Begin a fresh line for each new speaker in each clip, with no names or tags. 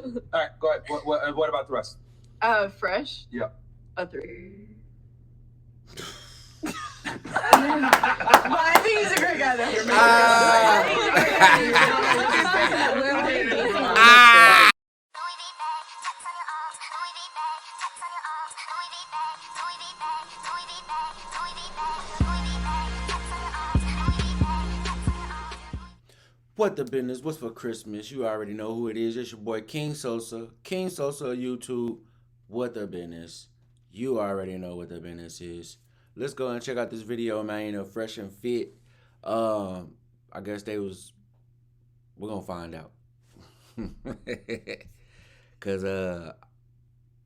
All right, go ahead. What about the rest?
Fresh.
Yeah.
A 3. I think he's a great guy though.
What the business? What's for Christmas? You already know who it is. It's your boy King Sosa. King Sosa YouTube. What the business? You already know what the business is. Let's go and check out this video, man. Fresh and Fit. I guess we're gonna find out. Cause I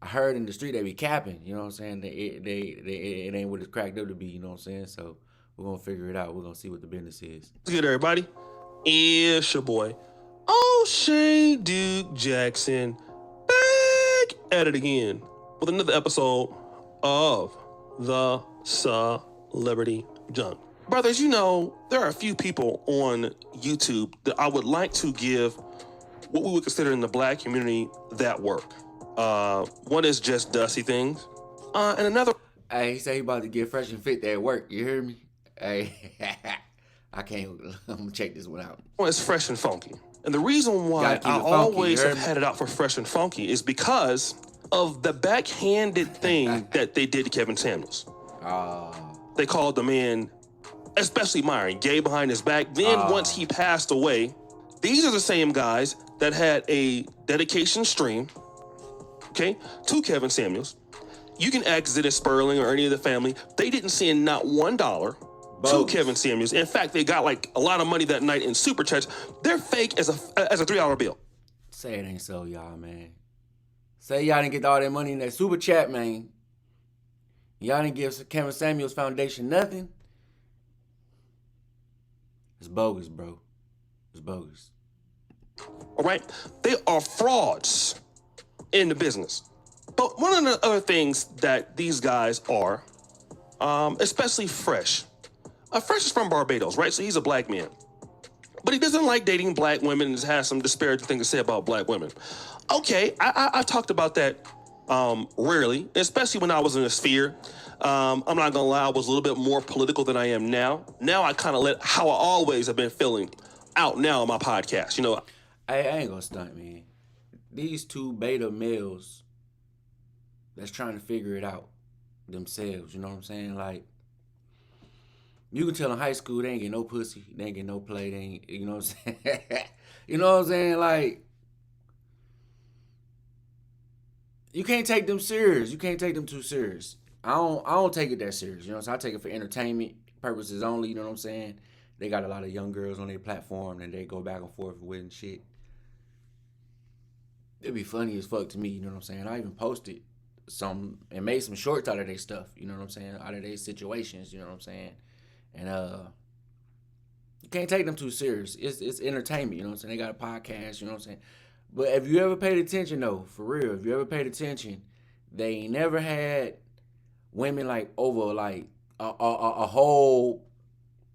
heard in the street they be capping. You know what I'm saying? It ain't what it's cracked up to be. You know what I'm saying? So we're gonna figure it out. We're gonna see what the business is.
What's good, everybody? It's your boy, Oshay Duke Jackson, back at it again with another episode of The Celebrity Junk. Brothers, you know, there are a few people on YouTube that I would like to give what we would consider in the black community that work. One is Just Dusty Things, and another...
Hey, he said he about to get Fresh and Fit that work. You hear me? Hey, I can't. I'm gonna check this one out.
One is Fresh and Funky. And the reason why I always have had it out for Fresh and Funky is because of the backhanded thing that they did to Kevin Samuels. They called the man, especially Myron, gay behind his back. Then once he passed away, these are the same guys that had a dedication stream, okay, to Kevin Samuels. You can ask Zidda Sperling or any of the family. They didn't send not $1 to Kevin Samuels. In fact, they got like a lot of money that night in super chats. They're fake as a $3 bill.
Say it ain't so, y'all, man. Say y'all didn't get all that money in that super chat, man. Y'all didn't give Kevin Samuels Foundation nothing. It's bogus, bro. It's bogus.
All right? They are frauds in the business. But one of the other things that these guys are, especially Fresh. Fresh is from Barbados, right? So he's a black man. But he doesn't like dating black women and has some disparaging things to say about black women. Okay, I talked about that rarely, especially when I was in the sphere. I'm not going to lie, I was a little bit more political than I am now. Now I kind of let how I always have been feeling out now on my podcast, you know.
I ain't going to stunt, man. These two beta males that's trying to figure it out themselves, you know what I'm saying? Like, you can tell in high school they ain't get no pussy, they ain't get no play, they ain't, you know what I'm saying? You know what I'm saying? Like, you can't take them serious. You can't take them too serious. I don't take it that serious, you know what I'm saying? I take it for entertainment purposes only, you know what I'm saying? They got a lot of young girls on their platform and they go back and forth with and shit. It'd be funny as fuck to me, you know what I'm saying? I even posted some and made some shorts out of their stuff, you know what I'm saying? Out of their situations, you know what I'm saying? And you can't take them too serious. It's entertainment, you know what I'm saying? They got a podcast, you know what I'm saying? But if you ever paid attention though, for real, if you ever paid attention, they ain't never had women like over like a whole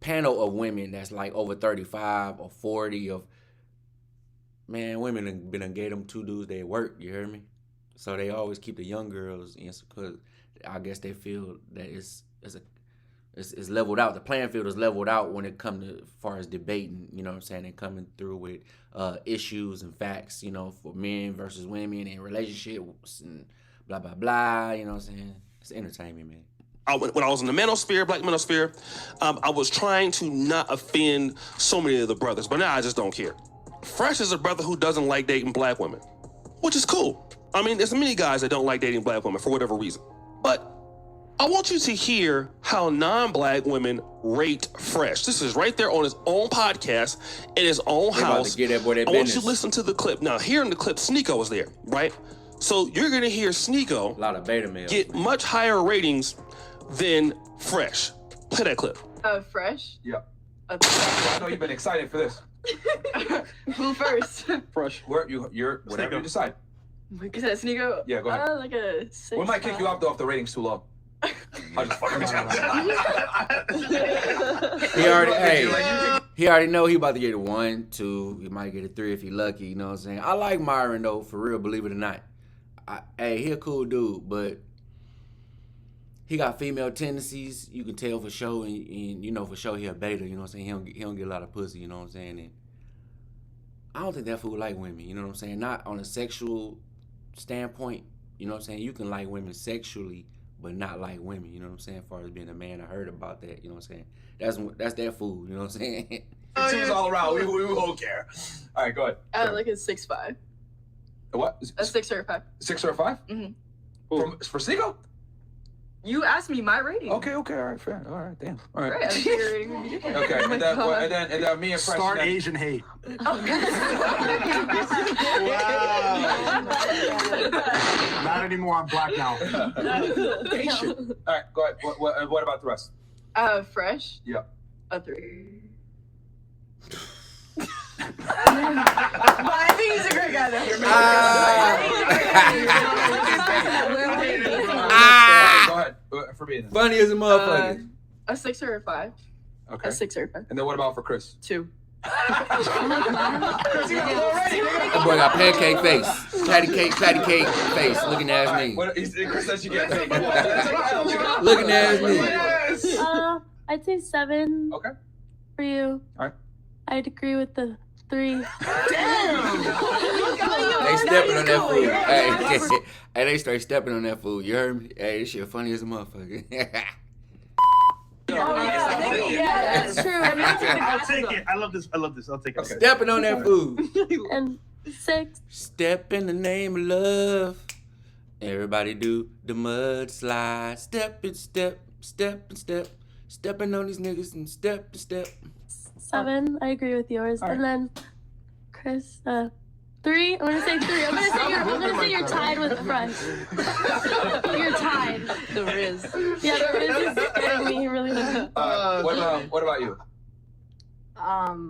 panel of women that's like over 35 or 40 of, man, women been gave them two dudes they work, you hear me? So they always keep the young girls in because I guess they feel that it's leveled out. The playing field is leveled out when it comes to as far as debating, you know what I'm saying, and coming through with issues and facts, you know, for men versus women and relationships and blah, blah, blah, you know what I'm saying? It's entertainment, man.
When I was in the manosphere, black manosphere, I was trying to not offend so many of the brothers, but now I just don't care. Fresh is a brother who doesn't like dating black women, which is cool. I mean, there's many guys that don't like dating black women for whatever reason. But I want you to hear how non-black women rate Fresh. This is right there on his own podcast, in his own house.
Get that boy that
I want you to listen to the clip. Now, here in the clip, Sneako was there, right? So you're going to hear Sneako
a lot of beta males,
get much higher ratings than Fresh. Play that clip.
Fresh?
Yeah. I know you've been excited for this.
Who first?
Fresh.
You're whatever you decide.
Is that Sneako?
Yeah, go ahead.
Like a 6.
We might kick you off though if the rating's too low. I'll just fucking
He already, hey, He already know he about to get a 1, 2. He might get a 3 if he lucky. You know what I'm saying? I like Myron though, for real. Believe it or not. Hey, he a cool dude, but he got female tendencies. You can tell for sure, and you know for sure he a beta. You know what I'm saying? He don't get a lot of pussy. You know what I'm saying? And I don't think that fool like women. You know what I'm saying? Not on a sexual standpoint. You know what I'm saying? You can like women sexually, but not like women. You know what I'm saying? As far as being a man, I heard about that. You know what I'm saying? That's that fool. You know what I'm saying?
Teams all around. We won't care. All right, go ahead.
Like a 6'5".
A what?
A 6 or a 5.
6 or a 5?
Mm-hmm.
For Sneako?
You asked me my rating.
Okay, all right, fair. All right, damn. All right.
Right, I think your rating would be different.
Okay,
Oh my
and
God.
then me and Fresh.
Start Asian hate.
Oh.
Not anymore. I'm black now.
Asian. All right, go ahead. What about the rest?
Fresh.
Yeah.
A 3. But I think he's a great guy though.
Go ahead. For me. Then.
Funny as a motherfucker.
A 6 or a 5.
Okay.
A 6 or a 5.
And then what about for Chris?
2.
That boy got pancake face. Patty cake face. Looking ass me.
Chris says you get paid.
Looking ass me.
Yes.
I'd say 7.
Okay.
For you.
All right.
I'd agree with the 3.
They stepping on that food. Hey, they straight stepping on that food. You heard me? Hey, this shit funny as a motherfucker.
Yeah, that's true.
I'll take it. I love this. I'll take it.
Okay.
Stepping on that food.
And 6.
Step in the name of love. Everybody do the mud slide. Step and step. Stepping on these niggas and step.
7. I agree with yours. And then Chris, 3. I'm gonna say 3. I'm gonna say you're tied with Fresh. You're tied.
The Riz.
Yeah, the Riz is scaring me really bad.
What about you?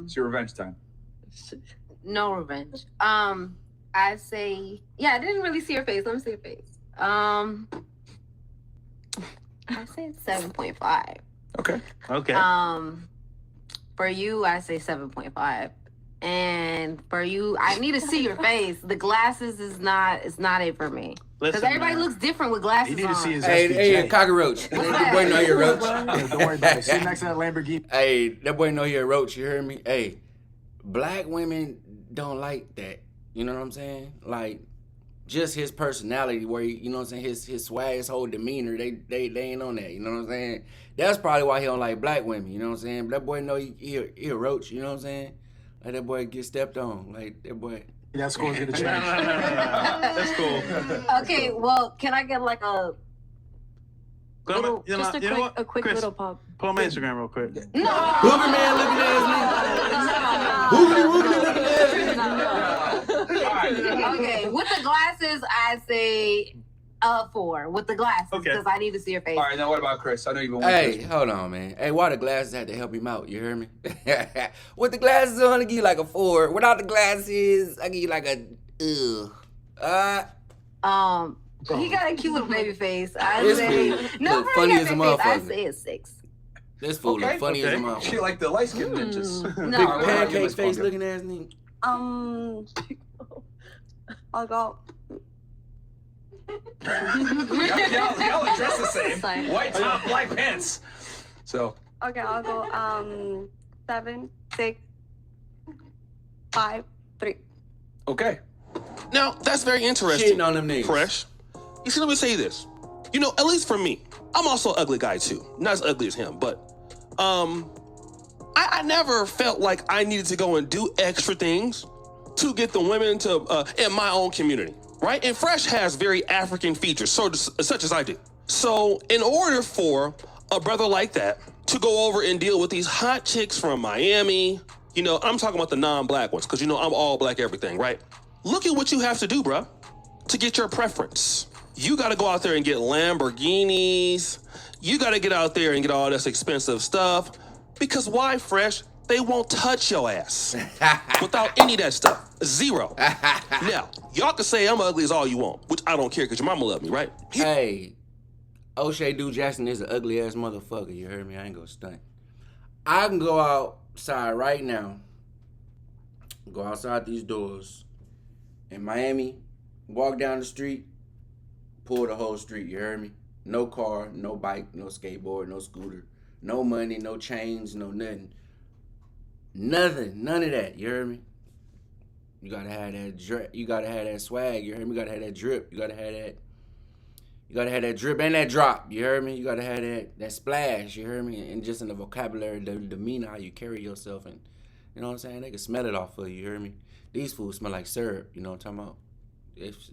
It's your revenge time.
No revenge. I say, I didn't really see her face. Let me see her face. I say 7.5.
Okay.
For you, I say 7.5. And for you, I need to see your face. The glasses is not it for me. Because everybody looks different with glasses
You need to see
on.
his
Hey, cockroach. That boy know he a roach.
Don't worry about it. Sit next to that Lamborghini.
Hey, that boy know he a roach. You heard me? Hey, black women don't like that. You know what I'm saying? Like, just his personality, where he, you know what I'm saying, his swag, his whole demeanor, they ain't on that. You know what I'm saying? That's probably why he don't like black women. You know what I'm saying? But that boy know he a roach. You know what I'm saying? Like that boy get stepped on. Like that boy.
That score's gonna change.
That's cool.
Okay, well, can I get like a little,
Just a quick
Chris,
little pop.
pull up my Instagram real quick.
no?
Hoover man looking ass nigga.
Okay, with the glasses, I say 4. With the glasses, because I need to see your face.
All right, now what about Chris? I know you've been
Hey, hold on, man. Hey, why the glasses had to help him out? You hear me? With the glasses on, I give you like a 4. Without the glasses, I give you like a
He got a cute little baby face. I
This
say
fool
no,
look
for
funny
funny
as a
face. I
motherfucker.
say a 6.
This fool look funny as a
She
motherfucker.
like the light skinned ninjas.
No.
Big
All right,
pancake face
Spunker.
looking ass nigga.
I'll go.
Y'all are dressed the same.
Sorry.
White top, black pants. So,
Okay, I'll go 7, 6, 5, 3.
okay.
Now, that's very interesting.
Shitting on them niggas.
Fresh. You see, let me say this. You know, at least for me, I'm also an ugly guy too. Not as ugly as him, but I never felt like I needed to go and do extra things to get the women to in my own community, right? And Fresh has very African features, such as I do. So in order for a brother like that to go over and deal with these hot chicks from Miami, you know, I'm talking about the non-black ones, because you know I'm all black everything, right? Look at what you have to do, bruh, to get your preference. You got to go out there and get Lamborghinis. You got to get out there and get all this expensive stuff. Because why, Fresh? They won't touch your ass without any of that stuff. 0. Now, y'all can say I'm ugly as all you want, which I don't care because your mama love me, right?
Hey, Oshay Jackson is an ugly ass motherfucker. You heard me? I ain't gonna stunt. I can go outside right now, go outside these doors in Miami, walk down the street, pull the whole street, you heard me? No car, no bike, no skateboard, no scooter, no money, no chains, no nothing. Nothing, none of that, you heard me? You gotta have that drip, you gotta have that swag, you heard me? You gotta have that drip, you gotta have that drip and that drop, you heard me? You gotta have that splash, you heard me? And just in the vocabulary, the demeanor, how you carry yourself, and you know what I'm saying? They can smell it off of you, you heard me? These foods smell like syrup, you know what I'm talking about?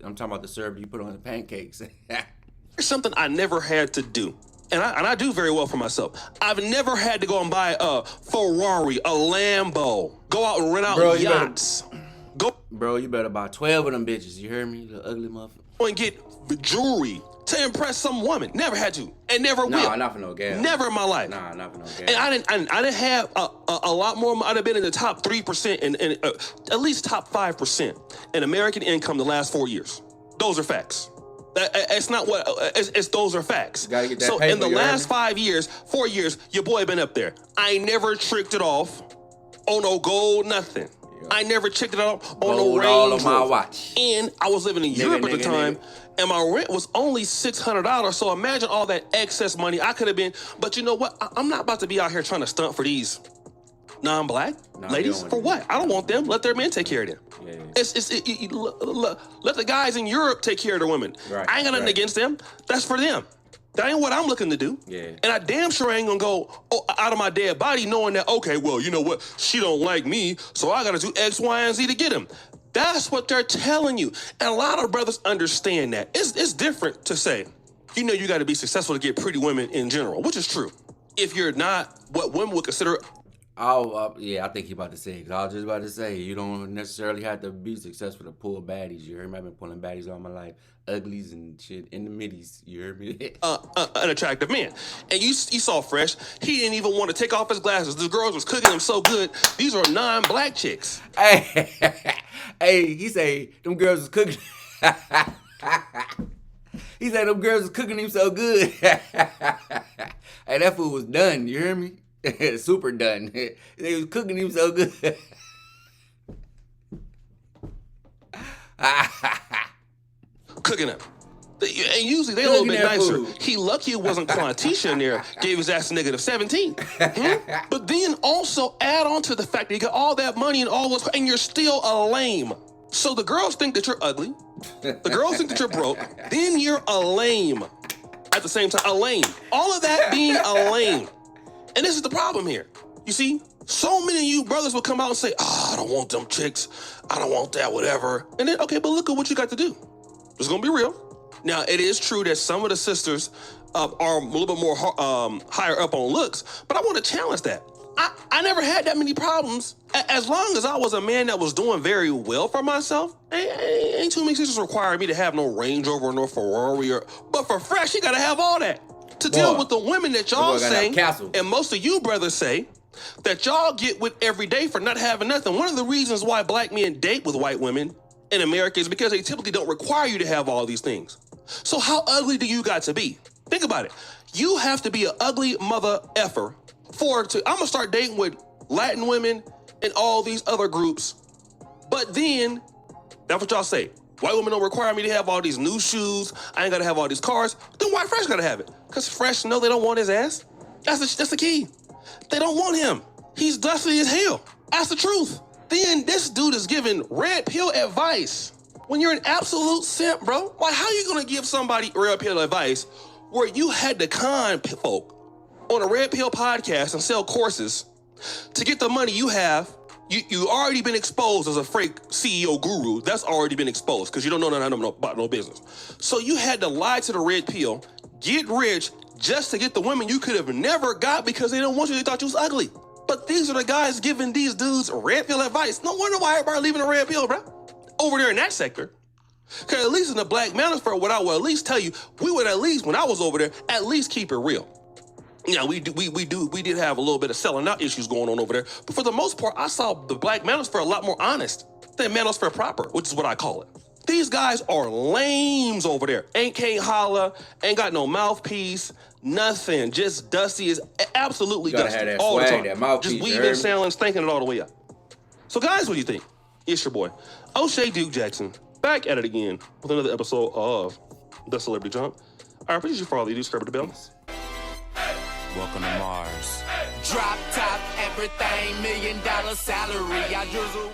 I'm talking about the syrup you put on the pancakes.
Here's something I never had to do. And I do very well for myself. I've never had to go and buy a Ferrari, a Lambo, go out and rent out yachts.
Bro, you better buy 12 of them bitches, you heard me? The ugly motherfucker.
Go and get jewelry to impress some woman. Never had to, and never will.
Nah, not for no gas.
Never in my life.
Nah, not for no gas.
And I didn't have a lot more. I'd have been in the top 3% and at least top 5% in American income the last 4 years. Those are facts. It's not what. It's those are facts.
Gotta get that
so
paper,
in the last 5 years, 4 years, your boy been up there. I never tricked it off on no gold, nothing. Yeah. I never tricked it off on no Range
all on my
Rover.
watch.
And I was living in Europe at the time, and my rent was only $600. So imagine all that excess money I could have been. But you know what? I'm not about to be out here trying to stunt for these non-black ladies. For what? I don't want them. Let their men take care of them. Yeah. Let the guys in Europe take care of their women.
Right,
I ain't got nothing against them. That's for them. That ain't what I'm looking to do.
Yeah.
And I damn sure ain't gonna go out of my dead body knowing that, okay, well, you know what? She don't like me, so I gotta do X, Y, and Z to get him. That's what they're telling you. And a lot of brothers understand that. It's different to say, you know, you gotta be successful to get pretty women in general, which is true. If you're not what women would consider.
Yeah, I think you're about to say it. I was just about to say, you don't necessarily have to be successful to pull baddies. You heard me? I've been pulling baddies all my life. Uglies and shit in the middies. You heard me?
An attractive man. And you saw Fresh. He didn't even want to take off his glasses. The girls was cooking him so good. These are non-black chicks.
Hey, he say, them girls was cooking. He said, them girls was cooking him so good. Hey, that food was done. You hear me? Super done. They was cooking him so good.
Cooking him. And usually they a little bit nicer. Food. He lucky it wasn't Quantisha in there. Gave his ass a negative 17. But then also add on to the fact that you got all that money and all those, and you're still a lame. So the girls think that you're ugly. The girls think that you're broke. Then you're a lame. At the same time, a lame. All of that being a lame. And this is the problem here. You see, so many of you brothers will come out and say, I don't want them chicks. I don't want that, whatever. And then, okay, but look at what you got to do. It's going to be real. Now, it is true that some of the sisters are a little bit more higher up on looks, but I want to challenge that. I never had that many problems. As long as I was a man that was doing very well for myself, ain't too many sisters require me to have no Range Rover, no Ferrari. But for Fresh, you got to have all that. To deal with the women that y'all say, and most of you brothers say, that y'all get with every day for not having nothing. One of the reasons why black men date with white women in America is because they typically don't require you to have all these things. So how ugly do you got to be? Think about it. You have to be an ugly mother effer I'm gonna start dating with Latin women and all these other groups. But then, that's what y'all say. White women don't require me to have all these new shoes. I ain't gotta have all these cars. Then why Fresh gotta have it? Because Fresh know they don't want his ass. That's the key. They don't want him. He's dusty as hell. That's the truth. Then this dude is giving red pill advice when you're an absolute simp, bro. Why, how you gonna give somebody red pill advice where you had to con folk on a red pill podcast and sell courses to get the money you have? You already been exposed as a fake CEO guru. That's already been exposed because you don't know nothing about no business. So you had to lie to the red pill, get rich just to get the women you could have never got because they didn't want you. They thought you was ugly. But these are the guys giving these dudes red pill advice. No wonder why everybody leaving the red pill, bro. Over there in that sector. Because at least in the black manosphere, what I will at least tell you, we would at least, when I was over there, at least keep it real. Yeah, we did have a little bit of selling out issues going on over there. But for the most part, I saw the black manosphere a lot more honest than manosphere proper, which is what I call it. These guys are lames over there. Can't holler, ain't got no mouthpiece, nothing. Just dusty is absolutely dusty
have that
all
swag,
the time.
that mouthpiece,
Just weaving, sailing, stinking it all the way up. So guys, what do you think? It's your boy, Oshay Duke Jackson, back at it again with another episode of The Celebrity Jump. I appreciate you for all you do, subscribe to the bell.
Welcome to Mars. Drop top, everything, $1 million salary. I drizzle.